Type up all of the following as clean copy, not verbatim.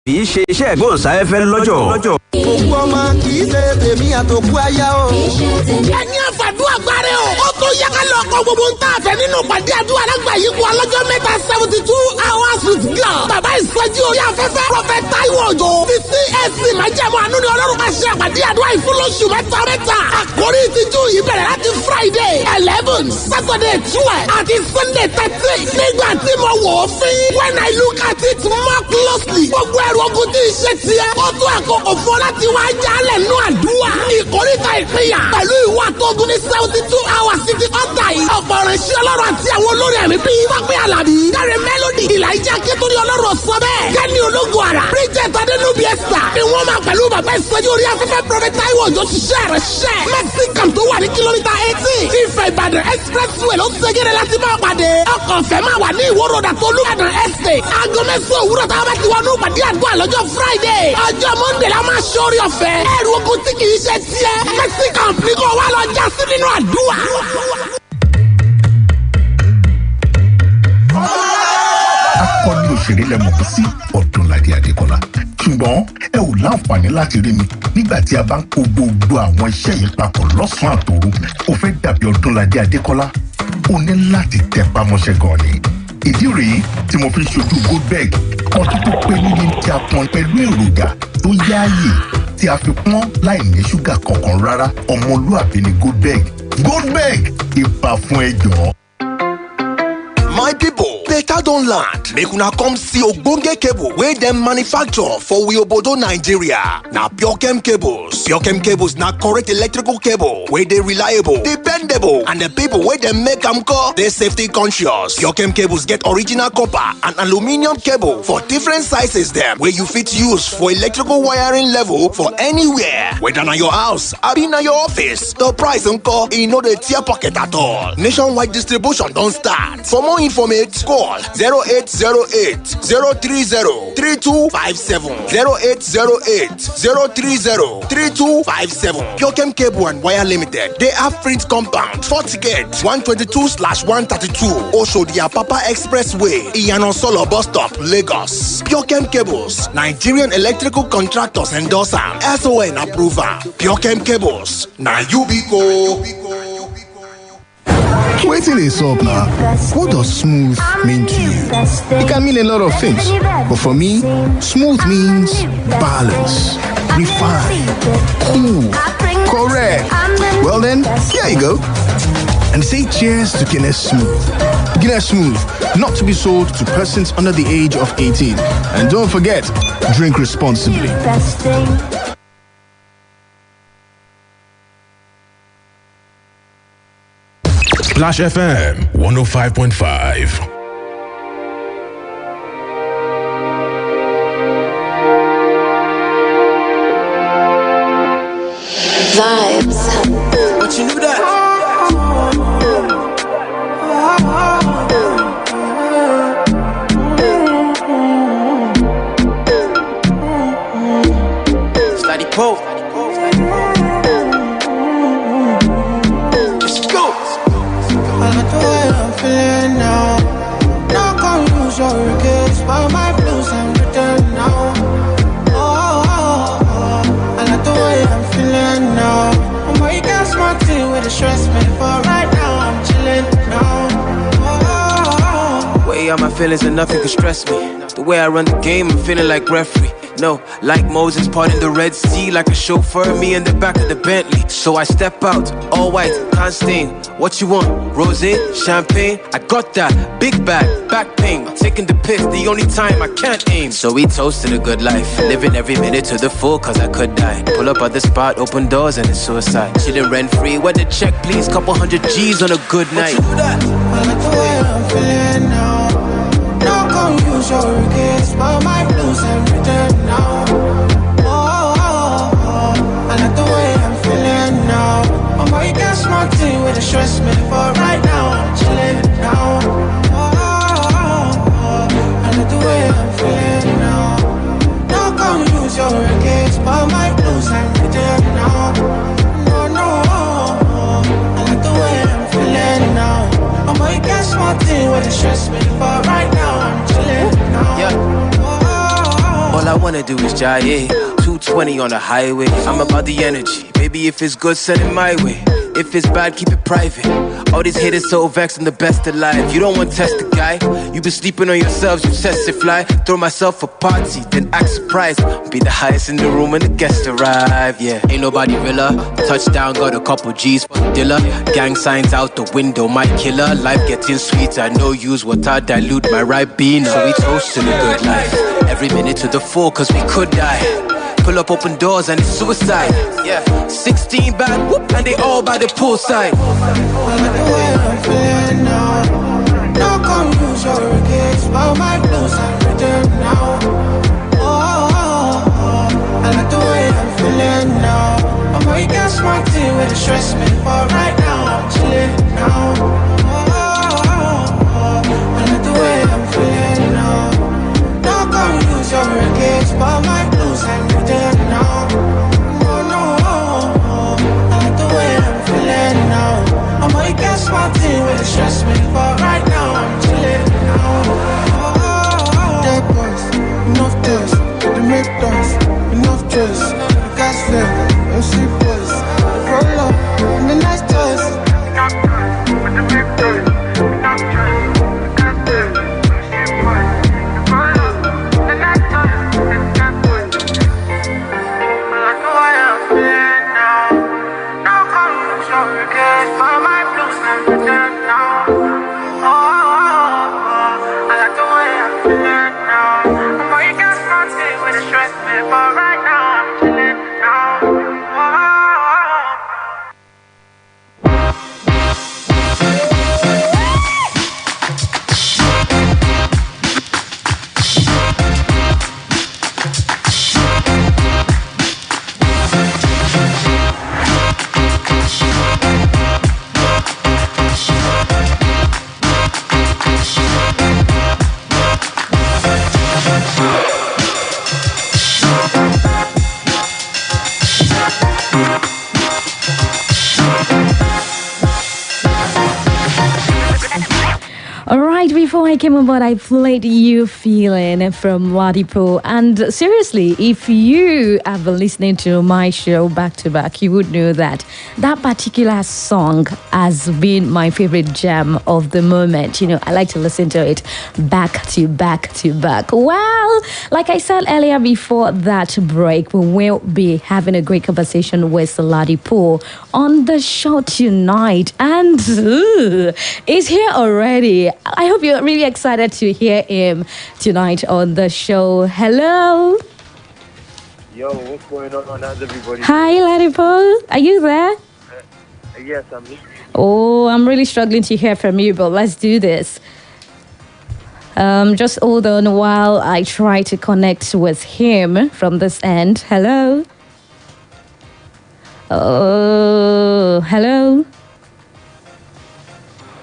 kì í ṣe iṣẹ́ ìgbóhùnsáfẹ́fẹ́ lọ́jọ́. òkú ọmọ kì í ṣe tèmi àtòkú aya o. ẹni àfàdúrà gbáre o. ó tó yẹ ká lọ kọ gbogbo ń tà fẹ́ nínú pàdé àdúrà lágbà yìí kú ọlọ́jọ́ mẹ́ta 72 hours with God. bàbá ìsọjí orí afẹ́fẹ́ Prophet Taiwo Òjó ti CAC májẹ̀mú àánú ni Ọlọ́run máa ṣe àpàdé àdúrà ìfúnlóṣù mẹ́ta. àkórí ìtìjú yìí bẹ̀rẹ̀ láti Friday 11 Saturday 12 àti Sunday 13. nígbà tí mo wò ó fín. when I look at it more closely. gbogbo ẹrù ogun tí ì ṣe tiẹ̀. ó tó àkókò fún ọ láti wá jálẹ̀ nú àdúrà. ìkórìtà ìpínyà pẹ̀lú ìwà tóògùn ní 72 hours títí ọ̀tà yìí. ọ̀pọ̀ ìrìnsí Ọlọ́run àti àwọn olórí ẹ̀mí bíi Tọ́pẹ́ Àlàbí, Dáre Mélòdì, Ìlàjà Kétórí Ọlọ́run sọ bẹ́ẹ̀. Kẹ́ni Ológun Àrà, Bridget Adénúbí Esther ni wọ́n máa pẹ̀lú bàbá ìsọjí orí afẹ́fẹ́ Prophet Taiwo Òjó ṣiṣẹ́ rẹ̀ ṣẹ́. Mexican tó wà ní kìlómítà 18. Ifẹ̀ Ìbàdàn expressway ló ṣègèrè láti máa pàdé. ọkọ̀ ọ̀fẹ́ máa wà ní ìwòròdà tó Olúbàdàn estate. aago mẹ́sàn-án òwúrọ̀ táwọn bá ti wọnú pàdé àdúrà lọ́jọ́ Friday. ọjọ́ Monday la máa ṣorí ọ̀fẹ́. ẹrù ogun tí kì í ṣe tiẹ̀. Mexican ní kò wá lọ já sí nínú àdúrà. akọni òṣèré lẹ́mọ̀ sí Ọdúnládé Adékọ́lá, ṣùgbọ́n ẹ ò láǹfààní láti rí mi nígbà tí a bá ń kó gbogbo àwọn iṣẹ́ yìí papọ̀ lọ́sàn-án àtòru. ó fẹ́ dàbí Ọdúnládé Adékọ́lá, ó ní láti tẹpá mọ́ṣẹ́ gan ni. ìdí rèé tí mo fi ṣojú Goldberg, ọtí tó pé níbi tí a pọn pẹ̀lú èròjà tó yáàyè tí a fi pọ́n láì ní ṣúgà kankan rárá. ọmọlúàbí ni Goldberg ìbà fún ẹjọ́. My people, better don land. Make una come see ogbonge cable wey dem manufacture for we obodo Nigeria. Na Pure Cables. Pure Cables na correct electrical cable wey dey reliable, dependable, and the people wey dem make am call dey safety conscious. Pure Cables get original copper and aluminium cable for different sizes dem wey you fit use for electrical wiring level for anywhere. Whether na your house, abi na your office, the price nko e no dey tear pocket at all. Nationwide distribution don start. For more information, call 0808 030 3257. 0808 030 3257. Pure Cable and Wire Limited. They have print compound, 40 gate, 122/132. Oshodi Apapa Expressway, Iyano Solo Bus Stop, Lagos. Pure Cables, Nigerian electrical contractors endorser. SON approval. Pure Cables. Now you be go. Waiting is up now. What does smooth mean to you? It can mean a lot of things. But for me, smooth means balance, refined, cool, correct. Well then, here you go. And say cheers to Guinness Smooth. Guinness Smooth, not to be sold to persons under the age of 18. And don't forget, drink responsibly. Splash FM 105.5. Vibes. But you knew that. Slidey Pope. Just go. I like the way I'm feeling now. Not gonna lose your regrets, but my blues I'm written now. I like the way I'm feeling now. I'm way got smart thing with the stress me, but right now I'm chilling now. Way out my feelings and nothing can stress me. The way I run the game, I'm feeling like referee. No, like Moses parting the Red Sea, like a chauffeur, me in the back of the Bentley. So I step out, all white, can't stain. What you want? Rosé, champagne? I got that. Big bag, back pain. Taking the piss, the only time I can't aim. So we toasted a good life, living every minute to the full, cause I could die. Pull up at the spot, open doors, and it's suicide. Chillin' rent free, where the check, please? Couple $100 G's on a good night. I like the way I'm feeling now. Not gonna use your regrets, but my blues I'm written now. I like the way I'm feeling now. I'm way got smart thing with the stress me, but right now I'm chilling now. I like the way I'm feeling now. Not gonna use your regrets, but my blues I'm written now. I like the way I'm feeling now. I'm way got smart thing with the stress me, but right now I'm chilling now. Yeah. All I wanna do is jive. 220 on the highway. I'm about the energy. Baby, if it's good, send it my way. If it's bad, keep it private. All these haters so vexed, I'm the best alive. You don't want to test the guy. You been sleeping on yourselves, you test it fly. Throw myself a party, then act surprised. Be the highest in the room when the guests arrive. Yeah, ain't nobody realer. Touchdown, got a couple G's for the dealer. Gang signs out the window, my killer. Life getting sweeter, no use water, dilute my Ribena. So we toast to the good life. Every minute to the full, cause we could die. Pull up open doors and it's suicide. Yeah, 16 bad, whoop, and they all by the poolside. I like the way I'm feeling now. No confusion, regrets, but my blues are written now. I like the way I'm feeling now. I'm awake and smarty when it stress me, but right now I'm chilling now. I like the way I'm feeling now. No confusion, regrets, but my blues are written now. I like the way I'm feeling now. I'm awake and smarty when it stress me, but right now I'm chilling now. Dead boys, enough tears, they make dust, enough stress, gas flare, and sleep boys, roll up in the nice toys. Enough stress, with the big toys, enough stress, gas flare, sleep boys, roll up in the nice toys, gas boys. I like the way I'm feeling now. No confusion, regrets, but my blues are written now. I like the way I'm feeling now. I'm awake and smarty when it stress me, but right now I'm chilling now. Alright, before I came aboard, I played You Feeling from Ladipo. And seriously, if you have been listening to my show back to back, you would know that that particular song has been my favorite jam of the moment. You know, I like to listen to it back to back to back. Well, like I said earlier before that break, we will be having a great conversation with Ladipo on the show tonight. And he's here already. I hope you're really excited to hear him tonight on the show. Hello. Yo, what's going on? How's everybody? Hi, Ladipo. Are you there? Yes, I'm here. Oh, I'm really struggling to hear from you, but let's do this. Just hold on while I try to connect with him from this end. Hello. Oh, hello.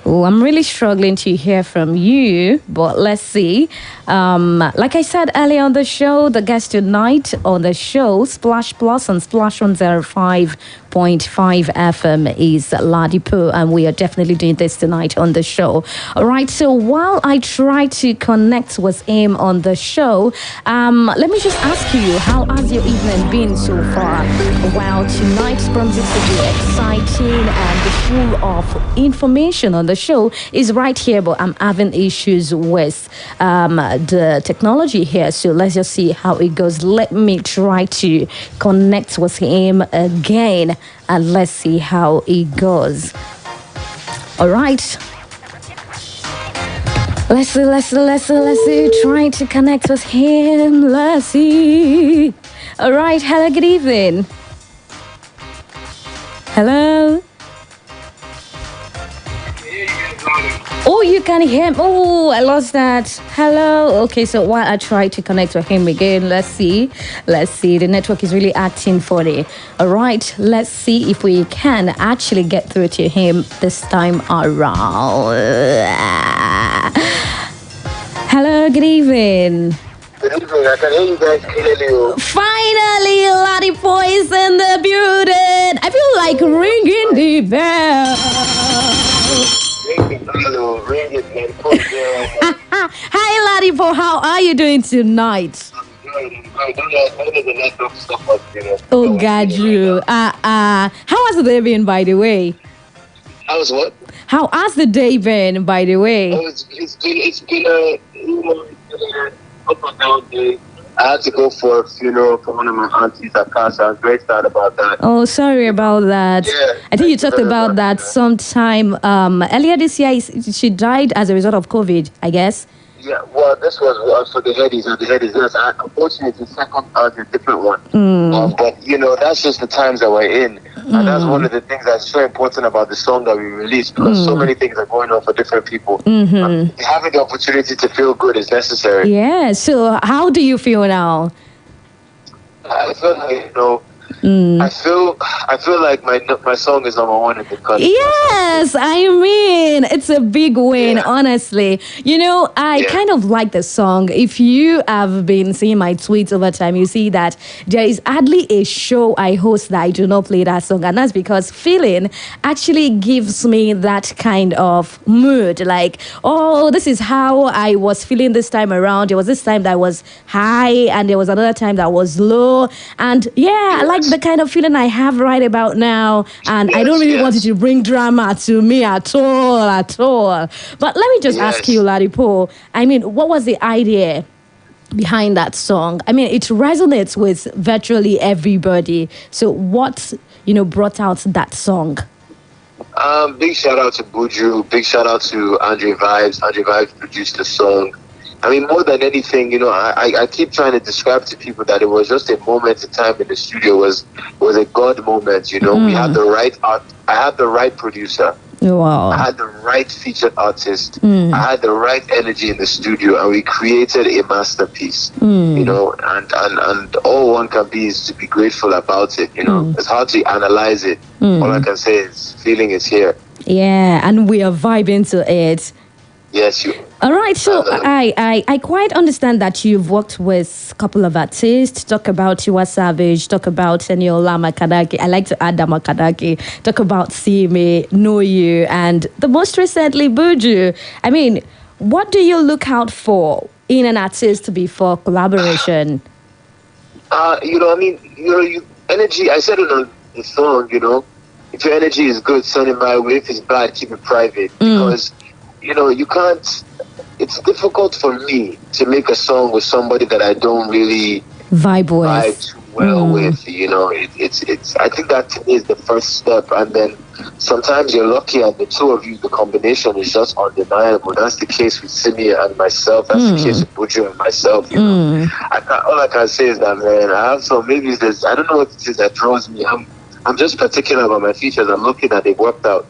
Oh, I'm really struggling to hear from you, but let's see. Like I said earlier on the show, the guest tonight on the show, Splash Plus and Splash 105.5 FM is Ladipo, and we are definitely doing this tonight on the show. All right, so while I try to connect with him on the show, let me just ask you, how has your evening been so far? Well, tonight's promises to be exciting and full of information on the show is right here, but I'm having issues with the technology here, so let's just see how it goes. Let me try to connect with him again and let's see how it goes. All right, let's see, trying to connect with him. Let's see. All right, hello, good evening. Hello. Oh, you can hear him. Oh, I lost that. Hello. Okay, so while I try to connect with him again, let's see. The network is really acting funny. All right, let's see if we can actually get through to him this time around. Hello, good evening. Good evening. I can hear you guys clearly. Finally, Ladipo is in the building. I feel like ringing the bell. Ring it, man. Hi, Ladipo. How are you doing tonight? I'm I don't know. I don't know the network stuff, but, you know. Oh, got you. How has the day been, by the way? I was what? How has the day been, by the way? Oh, it's been a, you know, up and down day. I had to go for a funeral for one of my aunties at Casa. I was very sad about that. Oh, sorry about that. Yeah, I think you talked about that sometime earlier this year. She died as a result of COVID, I guess. Yeah, well, this was for the headies, and the headies. Yes, unfortunately, the second part is a different one. But, you know, that's just the times that we're in. And that's one of the things that's so important about the song that we released, because so many things are going on for different people. Having the opportunity to feel good is necessary. Yeah, so how do you feel now? I feel like, you know, I feel like my song is number one in the country. Yes, I mean, it's a big win, honestly. You know, I kind of like the song. If you have been seeing my tweets over time, you see that there is hardly a show I host that I do not play that song. And that's because feeling actually gives me that kind of mood. Like, oh, this is how I was feeling this time around. There was this time that I was high, and there was another time that was low. And yeah, I like the kind of feeling I have right about now, and I don't really want it to bring drama to me at all. But let me just ask you, Ladipo, I mean, what was the idea behind that song? I mean, it resonates with virtually everybody. So what, brought out that song? Big shout out to Buju, big shout out to Andre Vibes. Andre Vibes produced the song. I mean, more than anything, I keep trying to describe to people that it was just a moment in time in the studio. Was a God moment, We had the right art. I had the right producer. Wow. I had the right featured artist. I had the right energy in the studio, and we created a masterpiece. And all one can be is to be grateful about it. It's hard to analyze it. All I can say is feeling is here. Yeah, and we are vibing to it. Yes, you. All right, so I quite understand that you've worked with a couple of artists. Talk about Tiwa Savage, talk about Eniola Makadaki. I like to add Makadaki. Talk about Simi, Know You, and the most recently, Buju. I mean, what do you look out for in an artist before collaboration? Energy. I said it on the song, if your energy is good, send it my way. If it's bad, keep it private. Because, you can't. It's difficult for me to make a song with somebody that I don't really vibe too well with. It's. I think that is the first step, and then sometimes you're lucky, and the two of you, the combination is just undeniable. That's the case with Simi and myself. That's the case with Buju and myself. All I can say is that, man, I have some. Maybe there's. I don't know what it is that draws me. I'm just particular about my features. I'm looking that they've worked out.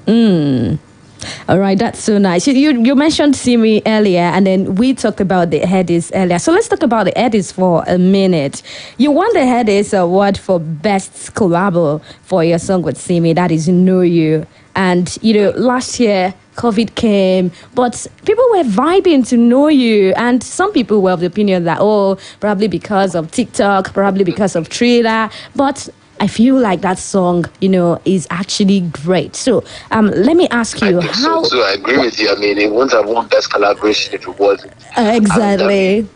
All right, that's so nice. You mentioned Simi earlier, and then we talked about the Headies earlier. So let's talk about the Headies for a minute. You won the Headies Award for Best Collabo for your song with Simi, that is Know You. And, last year, COVID came, but people were vibing to Know You. And some people were of the opinion that, probably because of TikTok, probably because of Twitter. But I feel like that song, is actually great. So, let me ask you how. So I agree with you. I mean, it wouldn't have won Best Collaboration if it wasn't. Exactly.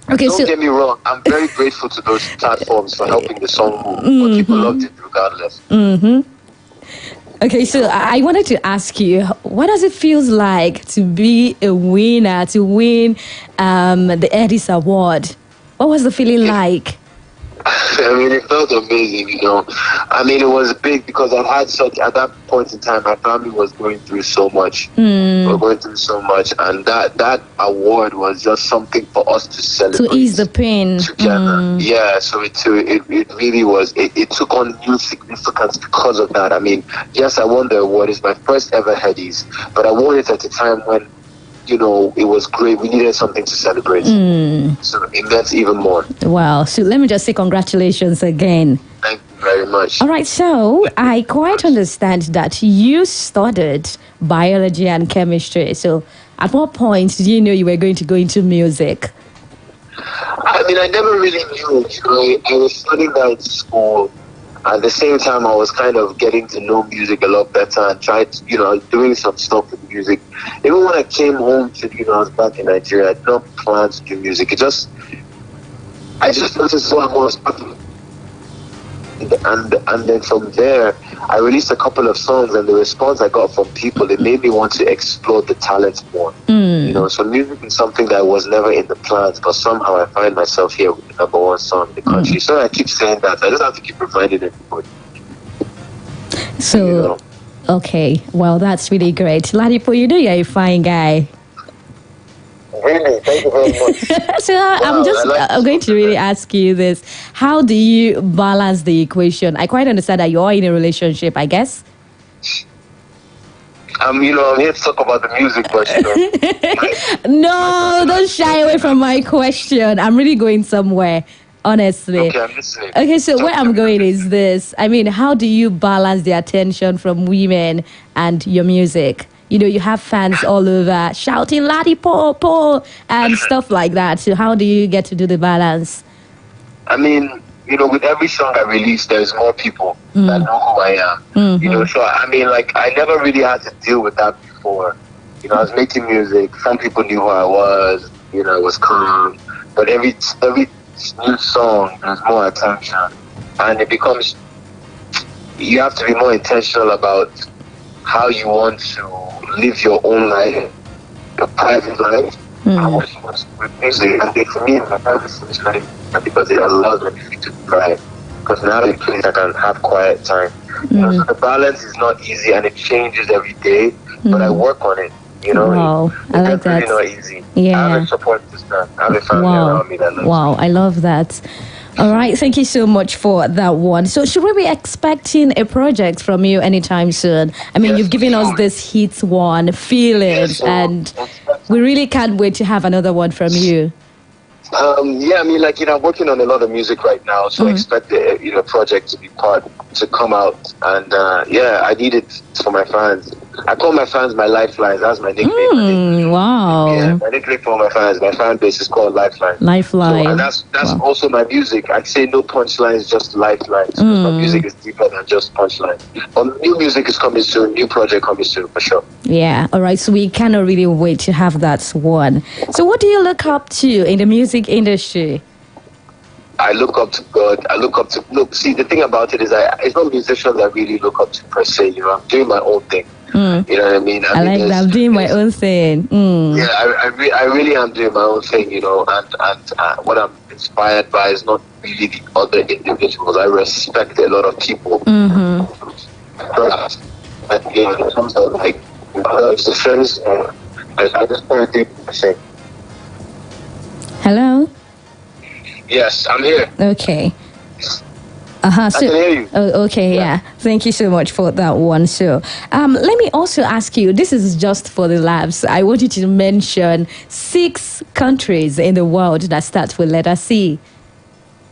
Okay, don't get me wrong. I'm very grateful to those platforms for helping the song move. But people loved it regardless. Okay, so I wanted to ask you, what does it feel like to be a winner, to win the Headies Award? What was the feeling like? I mean, it felt amazing, I mean, it was big because at that point in time, my family was going through so much. We were going through so much, and that award was just something for us to celebrate. To ease the pain. Together. Yeah, so it really was, it took on new significance because of that. I mean, yes, I won the award. It's my first ever Headies, but I won it at a time when, it was great. We needed something to celebrate. So it meant even more. Wow. So let me just say congratulations again. Thank you very much. All right. So I quite understand that you studied biology and chemistry. So at what point did you know you were going to go into music? I mean, I never really knew. I was studying that in school. At the same time, I was kind of getting to know music a lot better and tried, doing some stuff with music. Even when I came home to, I was back in Nigeria, I did not plan to do music. It just I just noticed so I was, and then from there, I released a couple of songs, and the response I got from people, it made me want to explore the talent more. You know, so music is something that was never in the plans, but somehow I find myself here with the number one song in the country. So I keep saying that. I just have to keep reminding everybody. So, you know. Okay, well, that's really great. Ladipo, you know you're a fine guy. Really? Thank you very much. So I'm going to really ask you this. How do you balance the equation? I quite understand that you're in a relationship, I guess. I'm here to talk about the music, but No, don't shy away from my question. I'm really going somewhere, honestly. Okay, I'm listening. Okay, so where I'm going is this. I mean, how do you balance the attention from women and your music? You know, you have fans all over shouting "Ladi Po Po" and stuff like that. So how do you get to do the balance? I mean, with every song I release, there's more people that know who I am. So I mean, like, I never really had to deal with that before. I was making music. Some people knew who I was. It was calm. But every new song, there's more attention, and it becomes. You have to be more intentional about how you want to live your own life, your private life. With music, and for me, my private life, because it allows me to cry. Because now in place I can have quiet time. So the balance is not easy, and it changes every day. But I work on it. Wow, I like that. It's really not easy. Yeah. I have a support system. I have a family around me that loves Wow, I love that. All right, thank you so much for that one. So should we be expecting a project from you anytime soon? I mean, you've given us this hit one, Feelings, and we really can't wait to have another one from you. I mean, like, I'm working on a lot of music right now, so expect the project to come out, and I need it for my fans. I call my fans my lifelines. That's my nickname. Wow. Yeah, my nickname for my fans, my fan base is called Lifeline. Lifeline. So, and that's also my music. I say no punchlines, just lifelines. Because my music is deeper than just punchlines. But new music is coming soon. New project coming soon for sure. Yeah. All right. So we cannot really wait to have that one. So what do you look up to in the music industry? I look up to God. See, the thing about it is it's not musicians I really look up to per se. I'm doing my own thing. You know what I mean? I like that. I'm doing my own thing. Yeah, I really am doing my own thing, and what I'm inspired by is not really the other individuals. I respect a lot of people. But in terms of like musicians, I just want to do the same. Hello? Yes, I'm here. Okay. So, I can hear you. Oh, okay, yeah. Thank you so much for that one. So, let me also ask you, this is just for the labs. I want you to mention 6 countries in the world that start with letter C.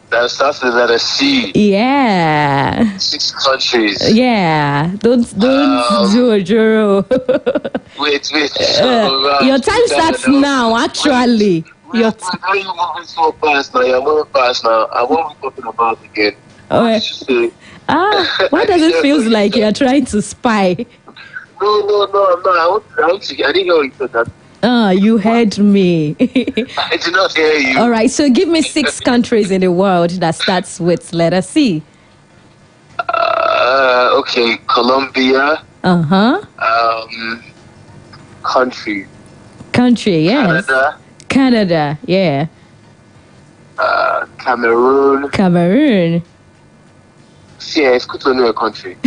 That starts with letter C. Yeah. 6 countries. Yeah. Don't do a juro. Wait. Your time starts now, actually. Why are you moving so fast now? You're moving fast now. And what are we talking about again? Why does it feel like you're trying to spy? No, I'm not. I didn't hear you said that. You heard me. I did not hear you. All right, so give me 6 countries in the world that starts with letter C. Okay, Colombia. Country. Country, yes. Canada, yeah. Cameroon. See, it's good to know a country.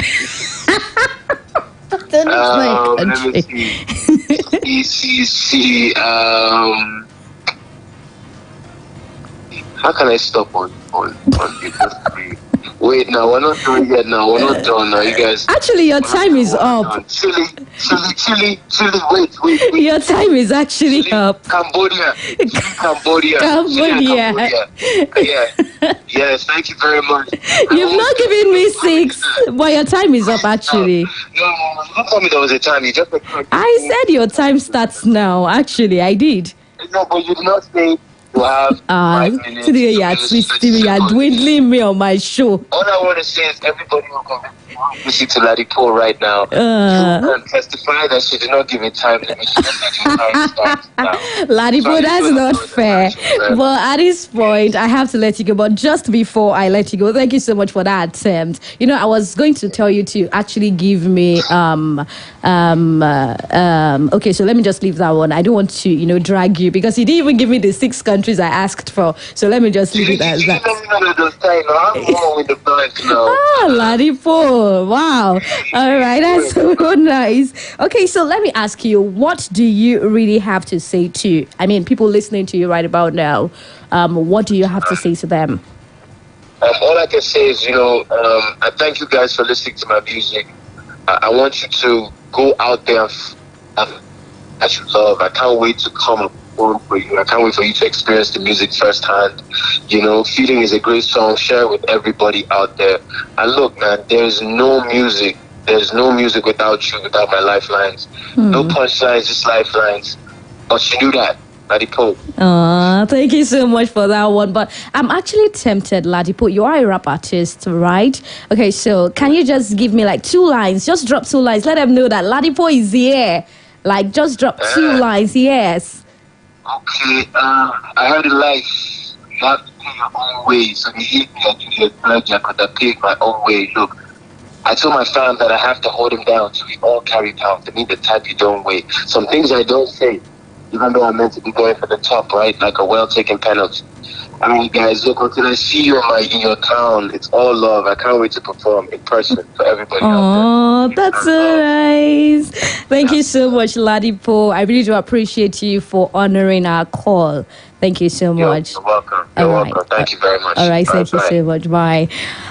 Let me see. How can I stop on it? Wait, now we're not done yet. We're not done now, you guys. Actually, your time is up. Chile. Wait. Your time is actually up. Cambodia. Yeah. Yes, thank you very much. You've not given me 6, but your time is up actually. No, don't tell me there was a time. You just I said your time starts now. Actually, I did. No, but you did not say you have 5 minutes. Today you are twisting me. You are dwindling me on my show. All I want to say is everybody will come. listening to Ladipo right now. She can testify that she did not give it time limit. She just said she was trying to start now. Ladipo, that's not fair. But at this point, I have to let you go. But just before I let you go, thank you so much for that attempt. You know, I was going to tell you to actually give me okay, so let me just leave that one. I don't want to, drag you because you didn't even give me the 6 countries I asked for. So let me just leave it as that. Ladipo. Wow. All right, that's so nice. Okay, so let me ask you, what do you really have to say to, people listening to you right about now? What do you have to say to them? All I can say is, I thank you guys for listening to my music. I want you to go out there that you love. I can't wait to come up for you. I can't wait for you to experience the music firsthand. Feeling is a great song. Share it with everybody out there. And look, man, there's no music without you, without my lifelines. No punchlines, just lifelines. But you knew that. Ladipo. Thank you so much for that one. But I'm actually tempted, Ladipo. You are a rap artist, right? Okay, so can you just give me 2 lines? Just drop 2 lines. Let them know that Ladipo is here. Just drop 2 lines, yes. Okay, I heard it you have to pay your own way. So you hit me, I do your pleasure because I paid my own way. Look, I told my fam that I have to hold him down so we all carry pound. To me, the type you don't weigh. Some things I don't say, even though I'm meant to be going for the top, right? Like a well-taken penalty. Guys, look, until I see you in your town, it's all love. I can't wait to perform in person for everybody out there. That's so nice. Thank you so much, Ladipo. I really do appreciate you for honoring our call. Thank you so much. You're welcome. You're welcome. Thank you very much. All right, thank you so much. Bye.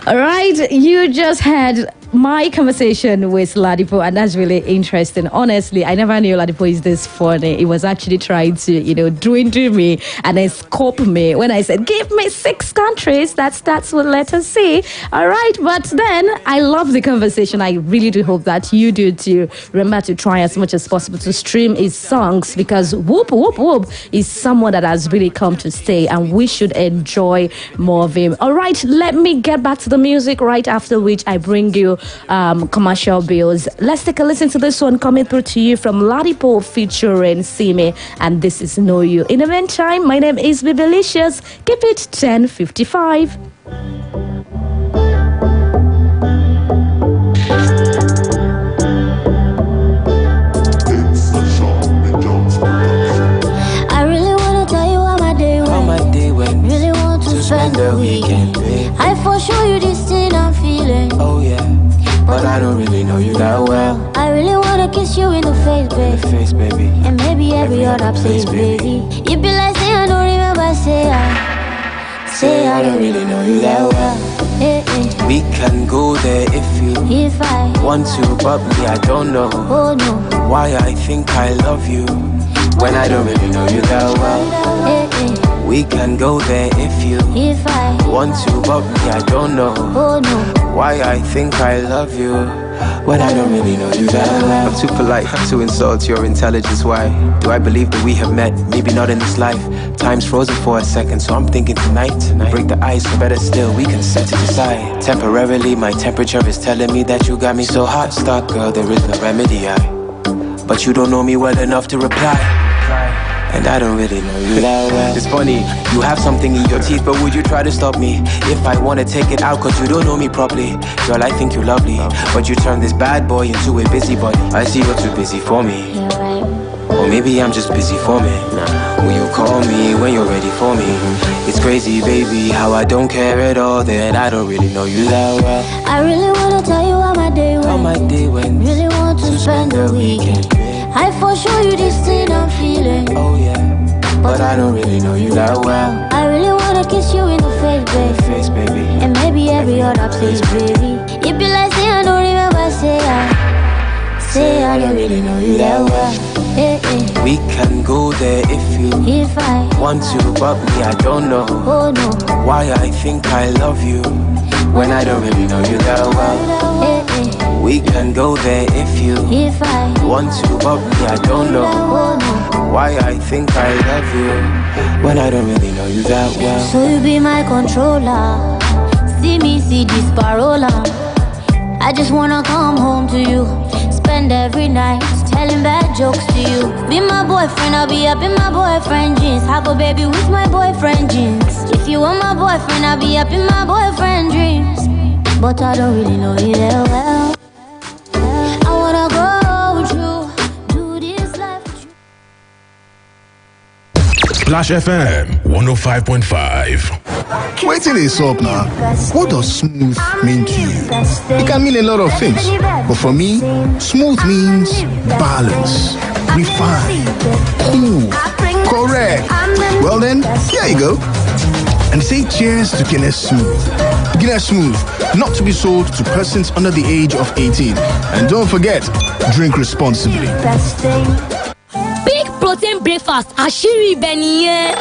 All right, you just had my conversation with Ladipo, and that's really interesting. Honestly, I never knew Ladipo is this funny. He was actually trying to, dwindle me and then scope me when I said, give me 6 countries. That's what let us see. All right, but then I love the conversation. I really do hope that you do too. Remember to try as much as possible to stream his songs because Whoop Whoop Whoop is someone that has really come to stay, and we should enjoy more of him. All right, let me get back to the music right after which I bring you commercial bills. Let's take a listen to this one coming through to you from Ladipo featuring Simi, and this is Know You. In the meantime, my name is Bibilicious. Keep it 10:55. Spend the weekend, babe. I for sure you this thing I'm feeling. Oh yeah, but I don't really know you that well. I really wanna kiss you in the face, babe. In the face, baby. And maybe every other place, baby. You be like, say I don't remember, say I don't really know you that well. We can go there if I want to, but me I don't know. Oh no, why I think I love you when I don't really know you that well. We can go there if I want to, but me I don't know. Oh no, why I think I love you when I don't really know you that well. I'm too polite to insult your intelligence. Why do I believe that we have met? Maybe not in this life. Time's frozen for a second, so I'm thinking tonight. Break the ice, or better still, we can set it aside. Temporarily, my temperature is telling me that you got me so hot. Stop, girl, there is no remedy. But you don't know me well enough to reply. And I don't really know you that well. It's funny, you have something in your teeth, but would you try to stop me if I wanna take it out? Cause you don't know me properly. Girl, I think you're lovely, but you turn this bad boy into a busybody. I see you're too busy for me. Or maybe I'm just busy for me. Will you call me when you're ready for me? It's crazy, baby, how I don't care at all. That I don't really know you that well. I really wanna tell you how my day went. How my day went. Really want to spend the weekend. I for sure you this thing I'm feeling. Oh yeah, but I don't really know you that well. I really wanna kiss you in the face, babe. In the face, baby. And maybe every other place, baby. You be like, say I don't remember, say I don't really know you that well. We can go there if I want to, but me I don't know. Oh no, why I think I love you when I don't really know you that well. We can go there if I want to, but me I don't know. Oh no, why I think I love you when I don't really know you that well. So you be my controller. See me, see this parola. I I just wanna come home to you. Spend every night telling bad jokes to you. Be my boyfriend, I'll be up in my boyfriend jeans. Have a baby with my boyfriend jeans. If you want my boyfriend, I'll be up in my boyfriend dreams. But I don't really know you that well. I wanna go with you, do this life with you. Splash FM 105.5. Waiting is up now. What does smooth mean to you? It can mean a lot of things. But for me, smooth means balance, refined, cool, correct. Well then, here you go. And say cheers to Guinness Smooth. Guinness Smooth, not to be sold to persons under the age of 18. And don't forget, drink responsibly. Big protein breakfast, àṣírí ibẹ̀ nìyẹn.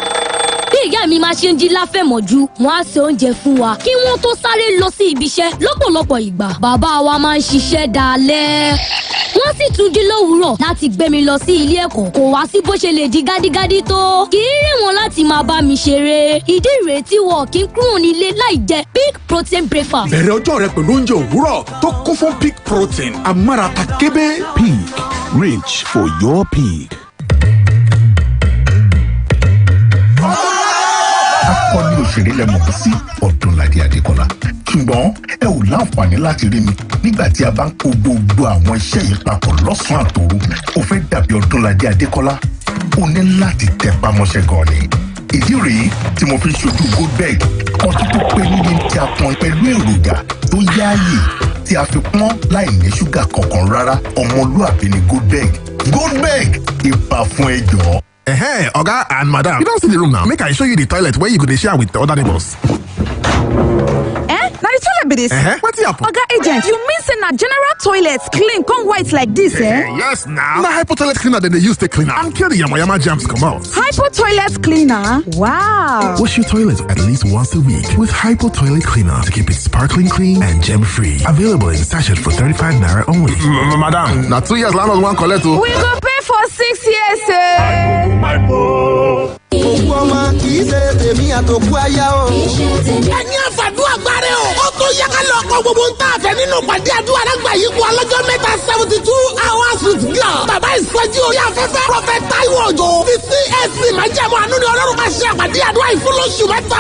Bí ìyá mi máa ṣe ń jí láfẹ̀mọ́jú, wọ́n á se oúnjẹ fún wa kí wọ́n tó sáré lọ sí ibi iṣẹ́. Lọ́pọ̀lọpọ̀ ìgbà, bàbá wa máa ń ṣiṣẹ́ dalẹ́. Wọ́n sì tún jí lówùúrọ̀ láti gbé mi lọ sí ilé ẹ̀kọ́. Kò wá sí bó ṣe lè di gádígádí tó. Kì í rìn wọ́n láti máa bá mi ṣeré. Ìdí ìrètí wọ̀ kí n kúrò nílé láì jẹ big protein breakfast. Bẹ̀rẹ̀ ọjọ́ rẹ pẹ̀lú oúnjẹ òwúrọ̀ tó kún fún pig protein amárata kébé. Pig, rich for your pig. Akọni òṣèré lẹ́mọ̀ sí Ọdúnladé Adékọlá. Ṣùgbọ́n ẹ ò láǹfààní láti rí mi nígbà tí a bá ń kó gbogbo àwọn iṣẹ́ yìí papọ̀ lọ́sàn-án àtòru. Ó fẹ́ dàbí Ọdúnladé Adékọlá. Ó ní láti tẹpá mọ́ṣẹ́ gan ni. Ìdí rèé tí mo fi ń ṣojú Goldberg. Ọtí tó pé níbi tí a pọn pẹ̀lú èròjà tó yáàyè tí a fi pọ́n láì ní ṣúgà kankan rárá. Ọmọlúàbí ni Goldberg. Goldberg, ìbà fún ẹjọ́. Hey, Oga and Madam, you don't see the room now. Make I show you the toilet where you could share with the other neighbors. Now the toilet be this. What's the happen? Oga agent, you mean say na general toilets clean come white like this, Yes, now. Na hypo toilet cleaner than they use to clean up and kill the yama germs come out. Hypo toilet cleaner? Wow. Wash your toilet at least once a week with Hypo toilet cleaner to keep it sparkling clean and germ free. Available in sachet for 35 naira only. Madam, now 2 years landlord one collect. We go pay for 6 years, Òkú ọmọ kì í ṣe tèmi àtòkú aya o. Ẹni àfàdúrà gbáre o. Ó tó yẹ ká lọ kọ gbogbo ń tà fẹ́ nínú pàdé àdúrà lágbà yìí kú ọlọ́jọ́ mẹ́ta 72 hours with God. Bàbá ìsọjí orí afẹ́fẹ́ Prọfẹ̀t Táíwò Òjó. Ti CAC májẹ̀mú àánú ni Ọlọ́run máa ṣe àpàdé àdúrà ìfúnlóṣù mẹ́ta.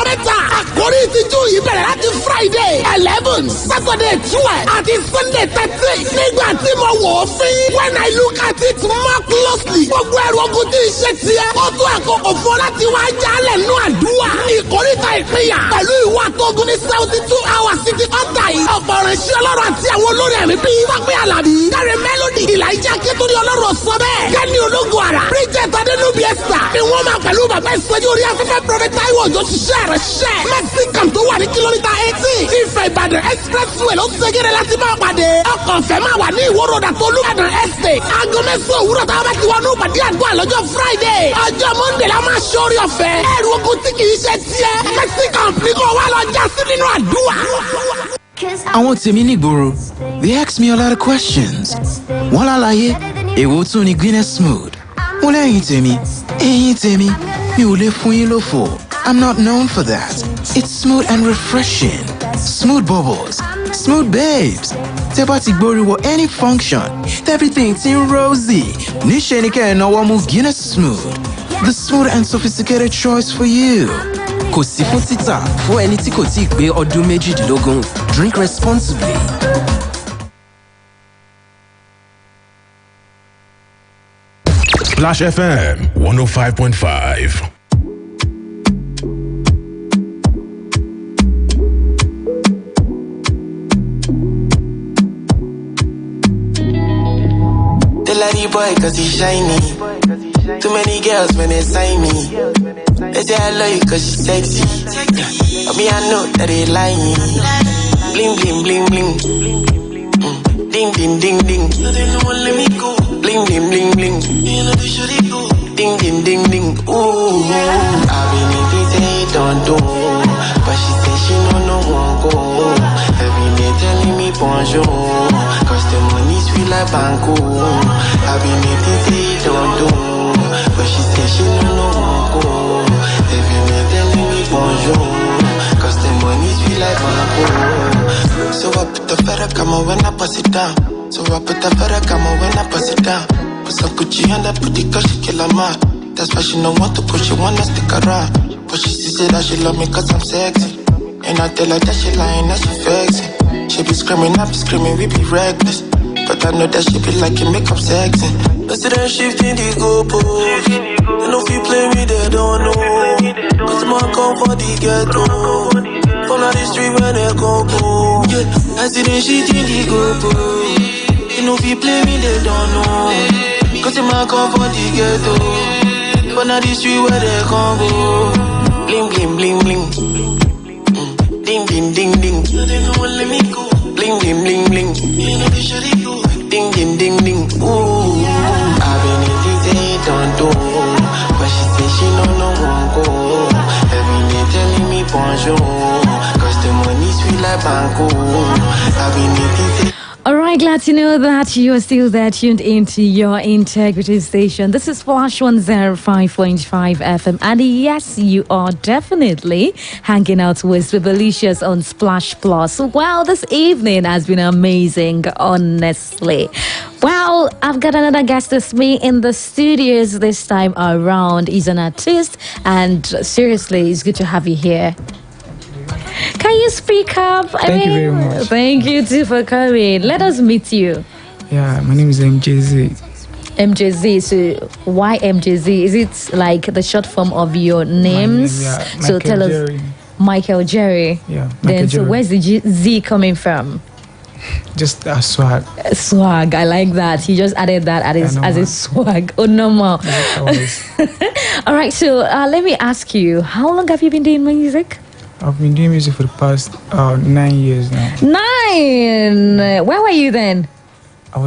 Àkórí ìtìjú yìí bẹ̀rẹ̀ láti Friday 11, Saturday 12 àti Sunday 13. Nígbà tí mo wò ó fín. When I look at it more closely. Gbogbo ẹrù ogun tí iṣẹ́ tiẹ̀. Ó tó àkókò fún láti wá jálẹ̀ nú àdúrà. Ìkórìtà ìpínyà. Pẹ̀lú ìwà tógun ní 72 hours títí ọ̀tà yìí. Ọ̀pọ̀ ìrìnsí Ọlọ́run àti àwọn olórí ẹ̀mí bíi Tọ́pẹ́ Àlàbí. Dáre Mélòdì. Ìlàjà Kétúndé Ọlọ́run sọ bẹ́ẹ̀. Kẹ́ni ológun àrà. Bridget Adénúbi Esther. Ni wọ́n máa pẹ̀lú bàbá ìsọjí orí afẹ́fẹ́ Prọfẹ̀t Táíwò Òjó ṣiṣẹ́ rẹ̀ ṣẹ́. Mexican tó wà ní kìlómítà 18. Ifẹ̀ Ìbàdàn expressway ló ṣègèrè láti máa pàdé. Ọkọ̀ ọ̀fẹ́ máa wà ní Ìwó Road àti Olúbàdàn estate. Aago mẹ́sàn-án òwúrọ̀ tá a bá ti wọnú pàdé àdúrà lọ́jọ́ Friday. Ọjọ́ Monday la máa ṣorí ọ̀fẹ́. Ẹrù ogun tí kì í ṣe tiẹ̀. Mexican ní kò wá lọ já sí nínú àdúrà. Àwọn tèmi nígboro, they ask me a lot of questions. Wọ́n láláyé, èwo tún ni Guinness Smooth? Mo lẹ́yìn tèmi, ẹ̀yìn tèmi, mi ò lè fún yín lófo. I'm not known for that. It's smooth and refreshing. Smooth bubbles, smooth babes. Tẹ́ bá ti gbórí wọ any function, everything ti ń rosy. Níṣẹ́ ni kẹ́ ẹ̀ náwó mú Guinness Smooth. The smooth and sophisticated choice for you. Kò sí fún títà fún ẹni tí kò tíì pé ọdún méjìdínlógún. Drink responsibly. Splash FM 105.5. They like the boy cause he's shiny. Too many girls when they sign me. They say I love you cause she's sexy. But me I know that they lying. Bling bling bling bling. Ding ding ding ding. Let me go. Bling bling bling bling. Ding ding ding ding. Ooh. I really did say don't do, but she say she no one go. Every day telling me bonjour, cause the money sweet like banco. I really did say don't do, but she say she no one go. Every day telling me bonjour, cause the money sweet like banco. So I put the feather come camo when I pass it down. So I put a better camo when I pass it down. Put some Gucci and I put the cash, she kill her mad. That's why she don't want to push, she wanna stick around. But she say that she love me cause I'm sexy. And I tell her that she lying, that she vexing. She be screaming, I be screaming, we be reckless. But I know that she be like it, make up sexy. Yesterday shifting the goalpost. They know if you play me, they don't know. Cause my come for the ghetto. Fall on the street when they go. Yeah, yesterday shifting the goalpost. They know if you play me, they don't know. Cause my come for the ghetto. Fall on the street where they come go. Bling, bling, bling, bling. Ding, ding, ding, ding. You don't want let me go. Bling, bling, bling, bling. You know they should go. Ding, ding, ding, ding. Ooh, I've been in this day, don't do. But she say she no won't go. Every day telling me bonjour. Cause the money sweet like banco. I've been in this day. All right, glad to know that you are still there tuned into your integrity station. This is Flash 105.5 FM. And yes, you are definitely hanging out with Bibilicious on Splash Plus. Well, this evening has been amazing, honestly. Well, I've got another guest with me in the studios this time around. He's an artist, and seriously, it's good to have you here. Can you speak up? Thank you very much. Thank you too for coming. Let us meet you. Yeah, my name is MJZ. MJZ. So why MJZ? Is it like the short form of your names? Yeah, so tell Jerry. us, Michael Jerry. Yeah. Michael then Jerry. so where's the Z coming from? Just a swag. Swag. I like that. He just added that as a swag. Oh no more. All right. So let me ask you, how long have you been doing music? I've been doing music for the past 9 years now. 9. Where were you then? I've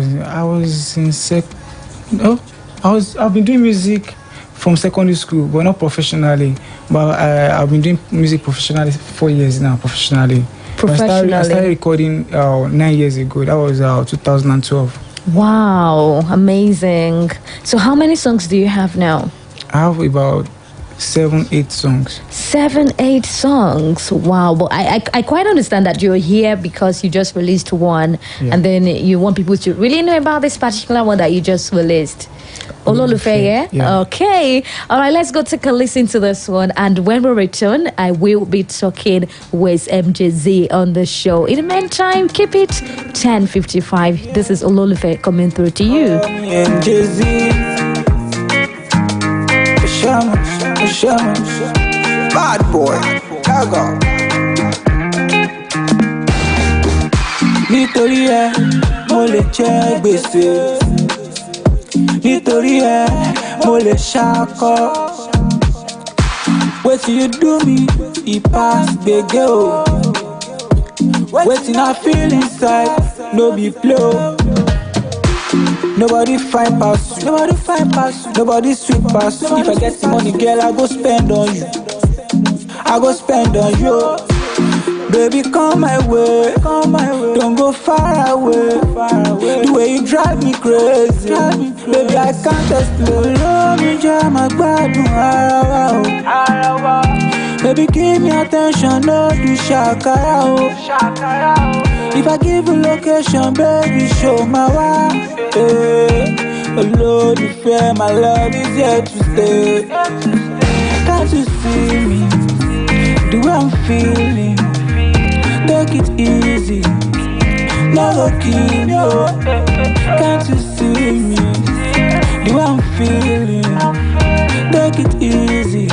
been doing music from secondary school, but not professionally. But I've been doing music professionally 4 years now. Professionally. I started recording 9 years ago. That was 2012. Wow, amazing. So how many songs do you have now? I have about 7-8 songs. 7-8 songs. Wow. But I quite understand that you're here because you just released one, and then you want people to really know about this particular one that you just released. Ololufe, yeah? Okay. All right, let's go take a listen to this one. And when we return, I will be talking with MJZ on the show. In the meantime, keep it 10:55. This is Ololufe coming through to you. MJZ. Bad boy, Gaga. Nítorí ẹ, mo lè jẹ gbèsè. Nítorí ẹ, mo lè ṣakọ. Wetin you do me, e pass gbege o. Wetin I feel inside, no be play. Nobody find pass you. Nobody find pass you. Nobody sweet pass you. If I get the money, girl, I go spend on you. I go spend on you. Baby, come my way. Don't go far away. The way you drive me crazy. Baby, I can't explain. Love me, jam my baby, give me attention, no do shakara. If I give you location, baby, show my way. Lord, you fear my love is here to stay. Can't you see me, the way I'm feeling? Take it easy, never kill me. Can't you see me, the way I'm feeling? Take it easy,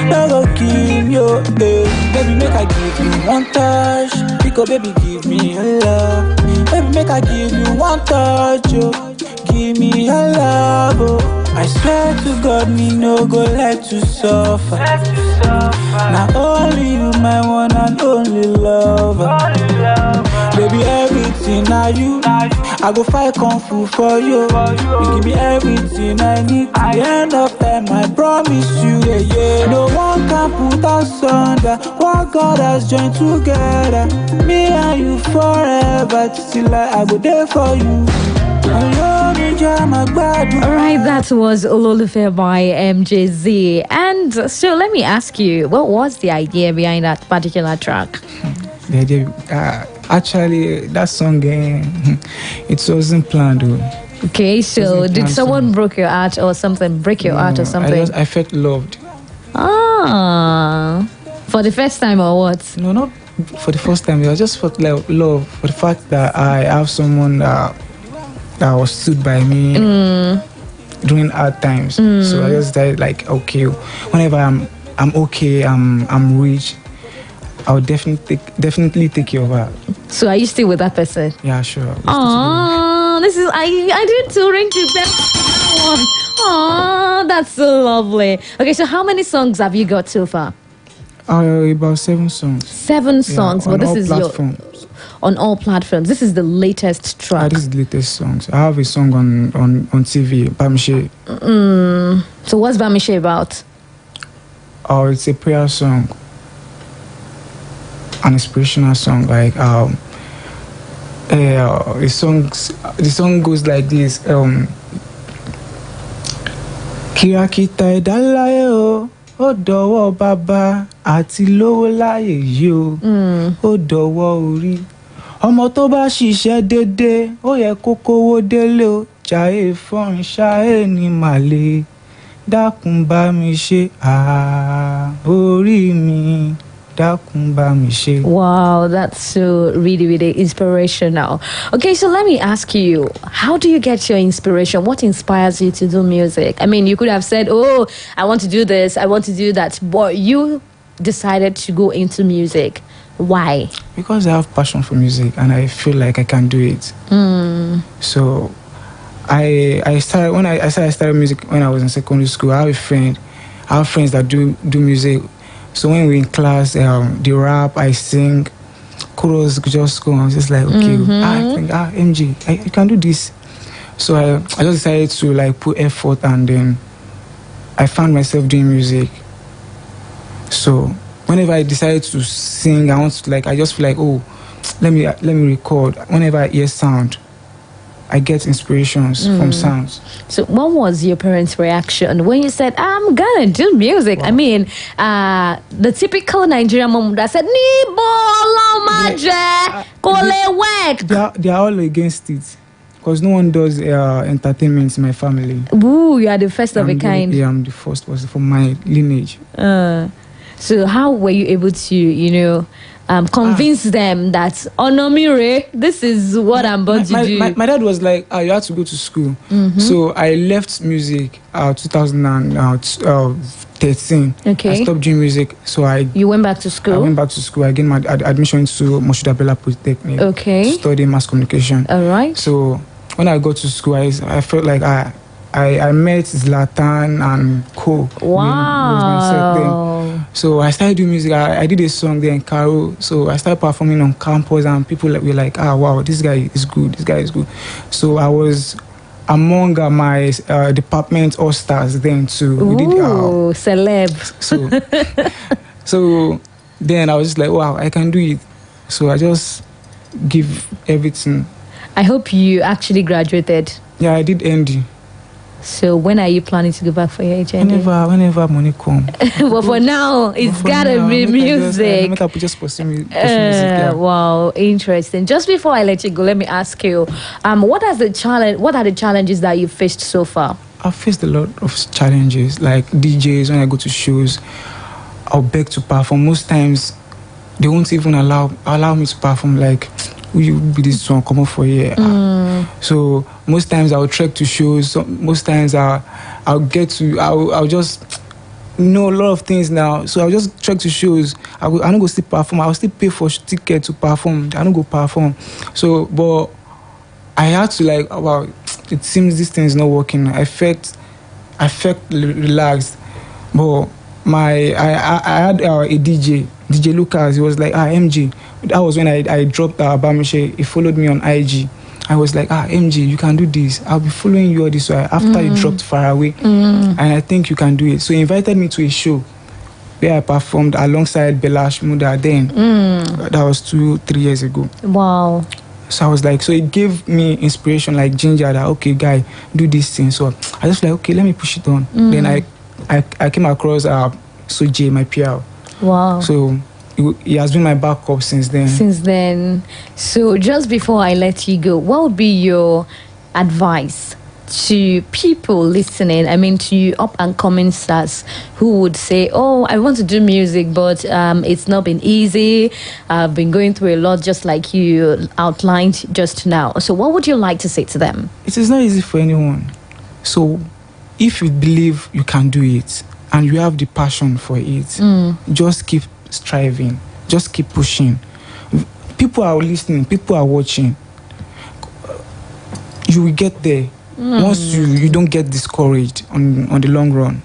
never kill me. Baby, make I give you one touch. Because baby, give me a love. Baby, make I give you one touch. Give me a love. I swear to God, me no go let you suffer. Not only you, my one and only lover. Baby, everything are you. I go fight kung fu for you. You give me everything I need. At the end of time, I promise you, yeah. No one can put us under. What God has joined together. Me and you forever. Till I go there for you. Alright, that was Ololufe by MJZ. And so let me ask you, what was the idea behind that particular track? The idea, Actually, that song, it wasn't planned. Okay, so did someone break your heart or something? Break your heart or something? I felt loved. For the first time or what? No, not for the first time. I just felt like love for the fact that I have someone that was stood by me during hard times. So I just started like, okay, whenever I'm okay, I'm rich, I'll definitely take care of her. So are you still with that person? Yeah, sure. This is I did to ring to them. That's so lovely. Okay, so how many songs have you got so far? About 7 songs. 7 songs, but this is platforms. On all platforms. This is the latest track. This is the latest songs. I have a song on TV, Bamishe. So what's Bamishe about? It's a prayer song, an inspirational song. Like the song goes like this. Kirakita idalaye o, ó dọwọ́ bàbá àti lówó láyé yìí o, ó dọwọ́ orí. Ọmọ tó bá ṣiṣẹ́ dédé, ó yẹ kó kówó délé o, jàre fọ́n ṣáé ní màlẹ́, dákun bá mi ṣe orí mi. Wow, that's so really, really inspirational. Okay, so let me ask you, how do you get your inspiration? What inspires you to do music? I mean, you could have said, oh, I want to do this, I want to do that, but you decided to go into music. Why? Because I have passion for music and I feel like I can do it. So I started music when I was in secondary school. I have friends that do music. So when we're in class, they rap, I sing, chorus just go. I was just like, okay, I think, MG, I can do this. So I just decided to like put effort, and then I found myself doing music. So whenever I decided to sing, I just feel like, oh, let me record. Whenever I hear sound, I get inspirations from sounds. So what was your parents' reaction when you said, I'm gonna do music? Wow. I mean, the typical Nigerian mom that said, they are all against it. Because no one does entertainment in my family. Ooh, you are the first of a kind. Yeah, I'm the first person from my lineage. So how were you able to, convince them that Onomire, this is what I'm about to do? My dad was like, you have to go to school. So I left music 2013. Okay. I stopped doing music. So You went back to school? I went back to school. I gained my admission into Moshood Abiola Polytechnic. Okay. To study mass communication. All right. So when I got to school, I felt like I met Zlatan and Co. Wow. So I started doing music. I did a song there in Caro. So I started performing on campus, and people were like, wow, this guy is good. This guy is good. So I was among my department all-stars then too. Ooh, celeb. So then I was just like, wow, I can do it. So I just give everything. I hope you actually graduated. Yeah, I did ND. So when are you planning to go back for your HND? Whenever money comes. But for now, it's gotta be music. Just pursue music. Yeah. Wow, interesting. Just before I let you go, let me ask you, what are the challenges that you faced so far? I've faced a lot of challenges, like DJs. When I go to shows, I'll beg to perform. Most times, they won't even allow me to perform. Like, will you be this song come up for here? So most times I'll trek to shows. So most times I'll just know a lot of things now. So I'll just trek to shows. I don't go still perform. I'll still pay for ticket to perform. I don't go perform. So, but I had to like, wow, it seems this thing is not working. I felt relaxed, but I had a DJ Lucas. He was like, MG. That was when I dropped Bamishe. He followed me on IG. I was like, MG, you can do this. I'll be following you all this way. After you dropped Far Away, and I think you can do it. So he invited me to a show where I performed alongside Belash Muda then. That was 2-3 years ago. Wow. So I was like, so it gave me inspiration, like ginger, that, okay, guy, do this thing. So I just like, okay, let me push it on. Then I came across Soje, my PR. Wow. So he has been my backup since then. So just before I let you go, what would be your advice to people listening? I mean, to up and coming stars who would say, "Oh, I want to do music, but it's not been easy. I've been going through a lot," just like you outlined just now. So, what would you like to say to them? It is not easy for anyone. So, if you believe you can do it and you have the passion for it, just keep striving. Just keep pushing. People are listening. People are watching. You will get there. Once you don't get discouraged on the long run.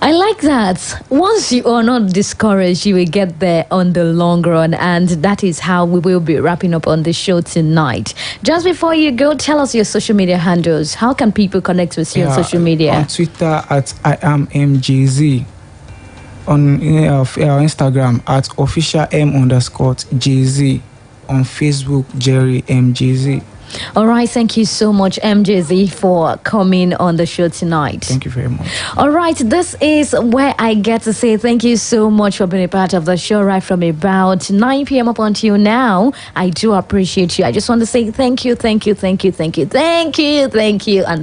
I like that. Once you are not discouraged, you will get there on the long run. And that is how we will be wrapping up on the show tonight. Just before you go, tell us your social media handles. How can people connect with you on social media? On Twitter at IamMJZ. On Instagram at officialm_JZ. On Facebook, Jerry MJZ. All right, thank you so much, MJZ, for coming on the show tonight. Thank you very much. All right, this is where I get to say thank you so much for being a part of the show right from about 9 p.m. up until now. I do appreciate you. I just want to say thank you, and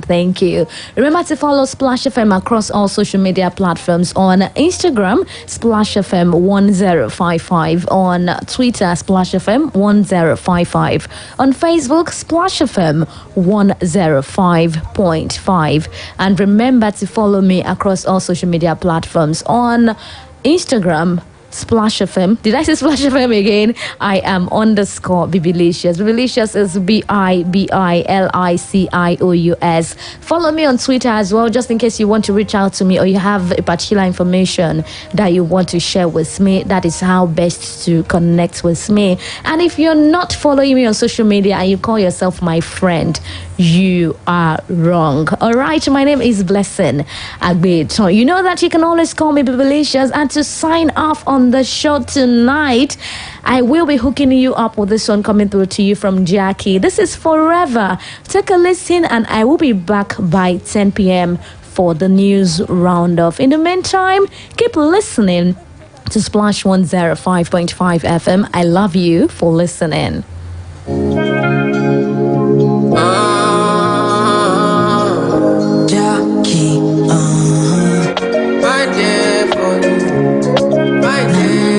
thank you. Remember to follow Splash FM across all social media platforms. On Instagram, Splash FM 1055. On Twitter, Splash FM 1055. On Facebook, Splash FM 105.5. And remember to follow me across all social media platforms. On Instagram, Splash FM. Did I say Splash FM again? I am _Bibilicious. Bibilicious is BIBILICIOUS. Follow me on Twitter as well, just in case you want to reach out to me or you have a particular information that you want to share with me. That is how best to connect with me. And if you're not following me on social media and you call yourself my friend, you are wrong. All right, my name is Blessing Agbeton. You know that you can always call me Bibilicious. And to sign off on the show tonight, I will be hooking you up with this one coming through to you from Jackie. This is Forever. Take a listen, and I will be back by 10 p.m. for the news roundup. In the meantime, keep listening to Splash 105.5 FM. I love you for listening.